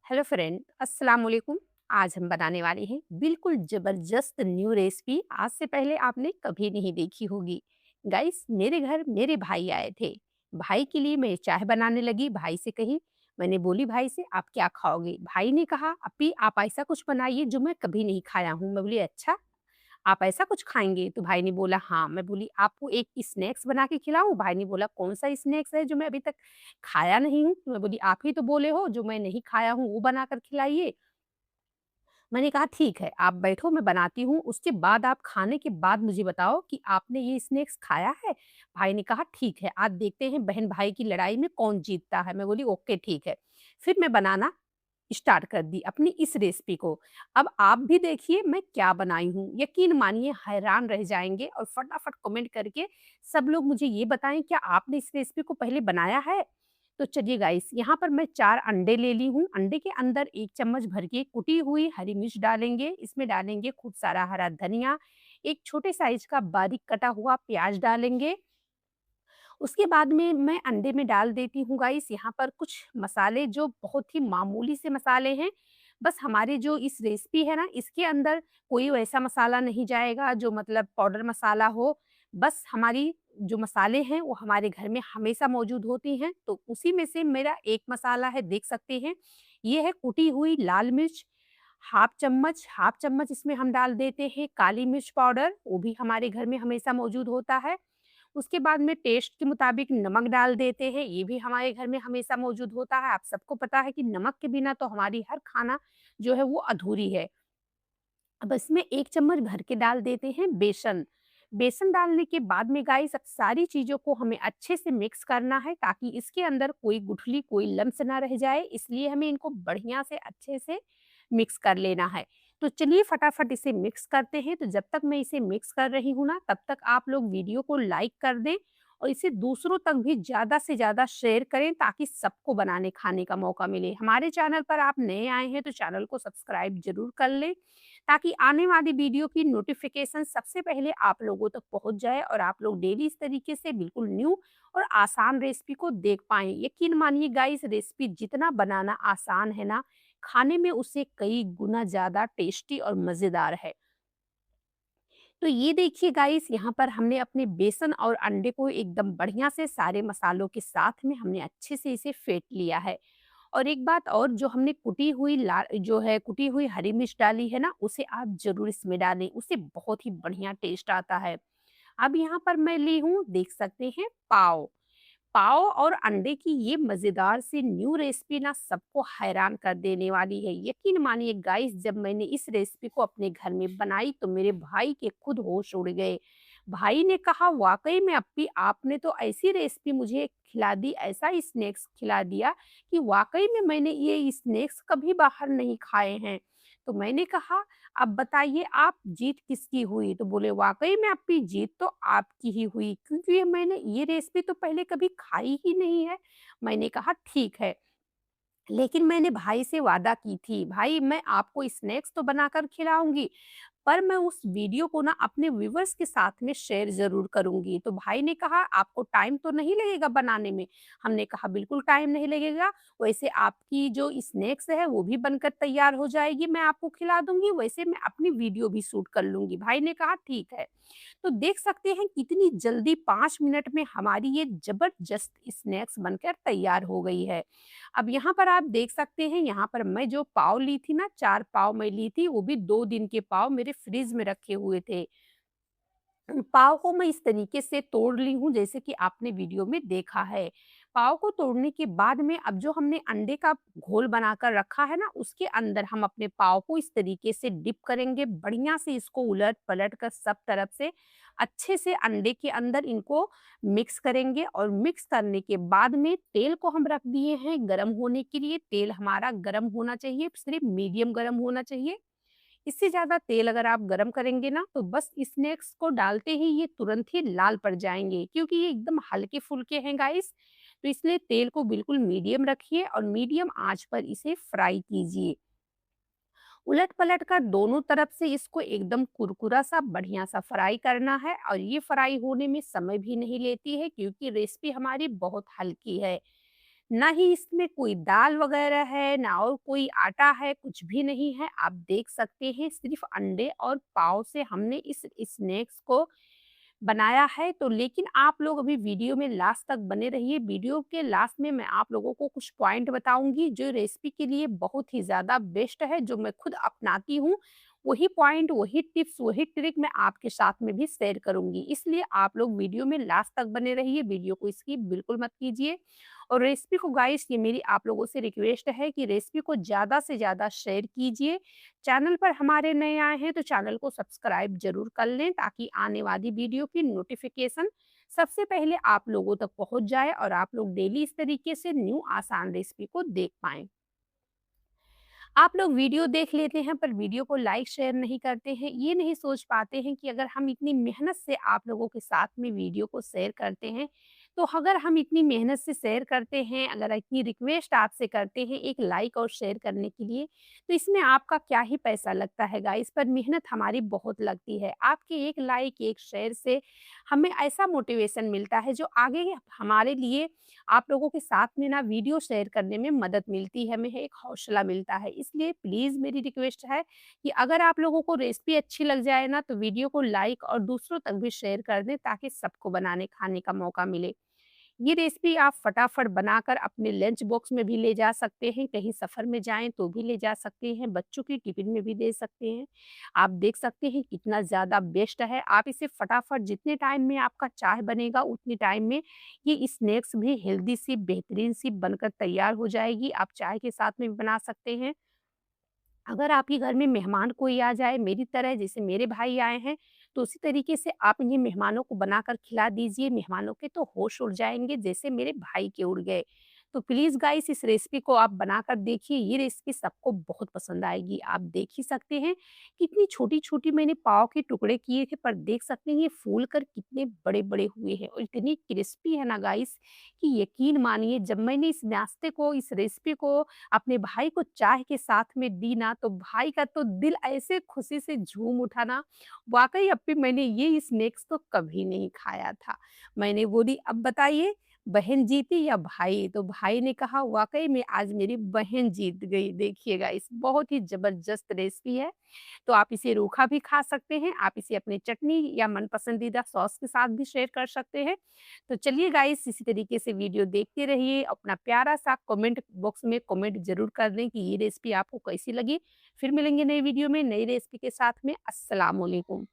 Hello friend, अस्सलाम वालेकुम। आज हम बनाने वाले हैं बिल्कुल जबरदस्त न्यू रेसिपी। आज से पहले आपने कभी नहीं देखी होगी। गाइस, मेरे घर मेरे भाई आए थे। भाई के लिए मैं चाय बनाने लगी। भाई से कही, मैंने बोली भाई से, आप क्या खाओगे? भाई ने कहा, अपी आप ऐसा कुछ बनाइए जो मैं कभी नहीं खाया हूँ। मैं बोली अच्छा, आप ऐसा कुछ खाएंगे? तो भाई ने बोला हाँ। मैं बोली आपको एक स्नैक्स बना के खिलाऊं? भाई ने बोला कौन सा स्नैक्स है जो मैं अभी तक खाया नहीं हूँ? तो मैं बोली आप ही तो बोले हो जो मैं नहीं खाया हूँ वो बना कर खिलाइए। मैंने कहा ठीक है, आप बैठो मैं बनाती हूँ, उसके बाद आप खाने के बाद मुझे बताओ कि आपने ये स्नैक्स खाया है। भाई ने कहा ठीक है, आज देखते हैं बहन भाई की लड़ाई में कौन जीतता है। मैं बोली ओके ठीक है। फिर मैं बनाना स्टार्ट कर दी अपनी इस रेसिपी को। अब आप भी देखिए मैं क्या बनाई हूँ, यकीन मानिए हैरान रह जाएंगे। और फटाफट कमेंट करके सब लोग मुझे ये बताएं, क्या आपने इस रेसिपी को पहले बनाया है? तो चलिए गाइस, यहाँ पर मैं 4 अंडे ले ली हूँ। अंडे के अंदर 1 चम्मच भर के कुटी हुई हरी मिर्च डालेंगे। इसमें डालेंगे खूब सारा हरा धनिया, एक छोटे साइज का बारीक कटा हुआ प्याज डालेंगे। उसके बाद में मैं अंडे में डाल देती हूँ गाइस यहाँ पर कुछ मसाले, जो बहुत ही मामूली से मसाले हैं। बस हमारे जो इस रेसिपी है ना, इसके अंदर कोई वैसा मसाला नहीं जाएगा जो मतलब पाउडर मसाला हो। बस हमारी जो मसाले हैं वो हमारे घर में हमेशा मौजूद होती हैं। तो उसी में से मेरा एक मसाला है, देख सकते हैं, ये है कुटी हुई लाल मिर्च। हाफ चम्मच इसमें हम डाल देते हैं काली मिर्च पाउडर, वो भी हमारे घर में हमेशा मौजूद होता है। उसके बाद में टेस्ट के मुताबिक नमक डाल देते हैं, ये भी हमारे घर में हमेशा मौजूद होता है। आप सबको पता है कि नमक के बिना तो हमारी हर खाना जो है वो अधूरी है। अब इसमें 1 चम्मच भर के डाल देते हैं बेसन। बेसन डालने के बाद में गाइस अब सारी चीज़ों को हमें अच्छे से मिक्स करना है, ताकि इसके अंदर कोई गुठली, कोई लम्स ना रह जाए। इसलिए हमें इनको बढ़िया से अच्छे से मिक्स कर लेना है। तो चलिए फटाफट इसे मिक्स करते हैं। तो जब तक मैं इसे मिक्स कर रही हूँ ना, तब तक आप लोग वीडियो को लाइक कर दें और इसे दूसरों तक भी ज़्यादा से ज़्यादा शेयर करें, ताकि सबको बनाने खाने का मौका मिले। हमारे चैनल पर आप नए आए हैं तो चैनल को सब्सक्राइब ज़रूर कर लें, ताकि आने वाली वीडियो की नोटिफिकेशन सबसे पहले आप लोगों तक पहुंच जाए और आप लोग डेली इस तरीके से बिल्कुल न्यू और आसान रेसिपी को देख पाएं। यकीन मानिए गाइस, रेसिपी जितना बनाना आसान है ना, खाने में उससे कई गुना ज़्यादा टेस्टी और मज़ेदार है। तो ये देखिए गाइस, यहाँ पर हमने अपने बेसन और अंडे को एकदम बढ़िया से सारे मसालों के साथ में हमने अच्छे से इसे फेंट लिया है। और एक बात और, जो हमने कुटी हुई हरी मिर्च डाली है ना, उसे आप ज़रूर इसमें डालें, उससे बहुत ही बढ़िया टेस्ट आता है। अब यहाँ पर मैं ली हूँ, देख सकते हैं, पाव। पाव और अंडे की ये मज़ेदार सी न्यू रेसिपी ना सबको हैरान कर देने वाली है। यकीन मानिए गाइस, जब मैंने इस रेसिपी को अपने घर में बनाई तो मेरे भाई के खुद होश उड़ गए। भाई ने कहा वाक़ई में अप्पी, आपने तो ऐसी रेसिपी मुझे खिला दी, ऐसा स्नैक्स खिला दिया कि वाक़ई में मैंने ये स्नैक्स कभी बाहर नहीं खाए हैं। तो मैंने कहा अब बताइए आप जीत किसकी हुई? तो बोले वाक़ई में अप्पी, जीत तो आपकी ही हुई, क्योंकि मैंने ये रेसिपी तो पहले कभी खाई ही नहीं है। मैंने कहा ठीक है, लेकिन मैंने भाई से वादा की थी, भाई मैं आपको स्नैक्स तो बनाकर खिलाऊँगी, पर मैं उस वीडियो को ना अपने व्यूवर्स के साथ में शेयर ज़रूर करूँगी। तो भाई ने कहा आपको टाइम तो नहीं लगेगा बनाने में? हमने कहा बिल्कुल टाइम नहीं लगेगा, वैसे आपकी जो स्नैक्स है वो भी बनकर तैयार हो जाएगी, मैं आपको खिला दूँगी, वैसे मैं अपनी वीडियो भी शूट कर लूँगी। भाई ने कहा ठीक है। तो देख सकते हैं कितनी जल्दी 5 मिनट में हमारी ये ज़बरदस्त स्नैक्स बनकर तैयार हो गई है। अब यहाँ पर आप देख सकते हैं, यहाँ पर मैं जो पाव ली थी ना, 4 पाव मैं ली थी, वो भी 2 दिन के पाव मेरे फ्रिज में रखे हुए थे। पाव को मैं इस तरीके से तोड़ ली हूँ जैसे कि आपने वीडियो में देखा है। पाव को तोड़ने के बाद में अब जो हमने अंडे का घोल बनाकर रखा है ना, उसके अंदर हम अपने पाव को इस तरीके से डिप करेंगे, बढ़िया से इसको उलट-पलट कर सब तरफ से अच्छे से अंडे के अंदर इनको मिक्स करेंगे। और मिक्स करने के बाद में तेल को हम रख दिए हैं गरम होने के लिए। तेल हमारा गरम होना चाहिए, सिर्फ मीडियम गरम होना चाहिए। इससे ज़्यादा तेल अगर आप गरम करेंगे ना, तो बस स्नैक्स को डालते ही ये तुरंत ही लाल पड़ जाएँगे, क्योंकि ये एकदम हल्के-फुल्के हैं गाइस। तो इसलिए तेल को बिल्कुल मीडियम रखिए और मीडियम आँच पर इसे फ्राई कीजिए। उलट-पलट कर दोनों तरफ से इसको एकदम कुरकुरा सा बढ़िया सा फ्राई करना है। और ये फ्राई होने में समय भी नहीं लेती है, क्योंकि रेसिपी हमारी बहुत हल्की है। ना ही इसमें कोई दाल वगैरह है, ना और कोई आटा है, कुछ भी नहीं है। आप देख सकते हैं सिर्फ़ अंडे और पाव से हमने इस स्नैक्स को बनाया है। तो लेकिन आप लोग अभी वीडियो में लास्ट तक बने रहिए। वीडियो के लास्ट में मैं आप लोगों को कुछ पॉइंट बताऊँगी जो रेसिपी के लिए बहुत ही ज़्यादा बेस्ट है, जो मैं खुद अपनाती हूँ। वही पॉइंट, वही टिप्स, वही ट्रिक मैं आपके साथ में भी शेयर करूँगी। इसलिए आप लोग वीडियो में लास्ट तक बने रहिए, वीडियो को स्किप बिल्कुल मत कीजिए। और रेसिपी को गाइस, ये मेरी आप लोगों से रिक्वेस्ट है कि रेसिपी को ज़्यादा से ज़्यादा शेयर कीजिए। चैनल पर हमारे नए आए हैं तो चैनल को सब्सक्राइब ज़रूर कर लें, ताकि आने वाली वीडियो की नोटिफ़िकेशन सबसे पहले आप लोगों तक पहुँच जाए और आप लोग डेली इस तरीके से न्यू आसान रेसिपी को देख पाएँ। आप लोग वीडियो देख लेते हैं पर वीडियो को लाइक शेयर नहीं करते हैं। ये नहीं सोच पाते हैं कि अगर हम इतनी मेहनत से आप लोगों के साथ में वीडियो को शेयर करते हैं, तो अगर हम इतनी मेहनत से शेयर करते हैं, अगर इतनी रिक्वेस्ट आपसे करते हैं एक लाइक और शेयर करने के लिए, तो इसमें आपका क्या ही पैसा लगता है गाइस, पर मेहनत हमारी बहुत लगती है। आपके एक लाइक, एक शेयर से हमें ऐसा मोटिवेशन मिलता है जो आगे हमारे लिए आप लोगों के साथ में ना वीडियो शेयर करने में मदद मिलती है, हमें एक हौसला मिलता है। इसलिए प्लीज़ मेरी रिक्वेस्ट है कि अगर आप लोगों को रेसिपी अच्छी लग जाए ना, तो वीडियो को लाइक और दूसरों तक भी शेयर कर दें, ताकि सबको बनाने खाने का मौका मिले। ये रेसिपी आप फटाफट बनाकर अपने लंच बॉक्स में भी ले जा सकते हैं, कहीं सफ़र में जाएँ तो भी ले जा सकते हैं, बच्चों के टिफ़िन में भी दे सकते हैं। आप देख सकते हैं कितना ज़्यादा बेस्ट है। आप इसे फटाफट जितने टाइम में आपका चाय बनेगा, उतने टाइम में ये स्नैक्स भी हेल्दी सी, बेहतरीन सी बनकर तैयार हो जाएगी। आप चाय के साथ में भी बना सकते हैं। अगर आपके घर में मेहमान कोई आ जाए मेरी तरह, जैसे मेरे भाई आए हैं, तो उसी तरीके से आप इन्हें मेहमानों को बनाकर खिला दीजिए। मेहमानों के तो होश उड़ जाएँगे जैसे मेरे भाई के उड़ गए। तो प्लीज़ गाइस, इस रेसिपी को आप बनाकर देखिए, ये रेसिपी सबको बहुत पसंद आएगी। आप देख ही सकते हैं कितनी छोटी-छोटी मैंने पाव के टुकड़े किए थे, पर देख सकते हैं ये फूल कर कितने बड़े-बड़े हुए हैं और इतनी क्रिस्पी है ना गाइस, कि यकीन मानिए जब मैंने इस नाश्ते को, इस रेसिपी को अपने भाई को चाय के साथ में दी ना, तो भाई का तो दिल ऐसे खुशी से झूम उठा ना, वाक़ई अप्पी मैंने ये स्नैक्स तो कभी नहीं खाया था। मैंने बोली, अब बताइए बहन जीती या भाई? तो भाई ने कहा, वाक़ई में आज मेरी बहन जीत गई। देखिएगा, इस बहुत ही ज़बरदस्त रेसिपी है। तो आप इसे रूखा भी खा सकते हैं, आप इसे अपनी चटनी या मन पसंदीदा सॉस के साथ भी शेयर कर सकते हैं। तो चलिए गाइस, इसी तरीके से वीडियो देखते रहिए। अपना प्यारा-सा कमेंट बॉक्स में कमेंट ज़रूर कर दें कि ये रेसिपी आपको कैसी लगी। फिर मिलेंगे नई वीडियो में, नई रेसिपी के साथ में। अस्सलाम वालेकुम।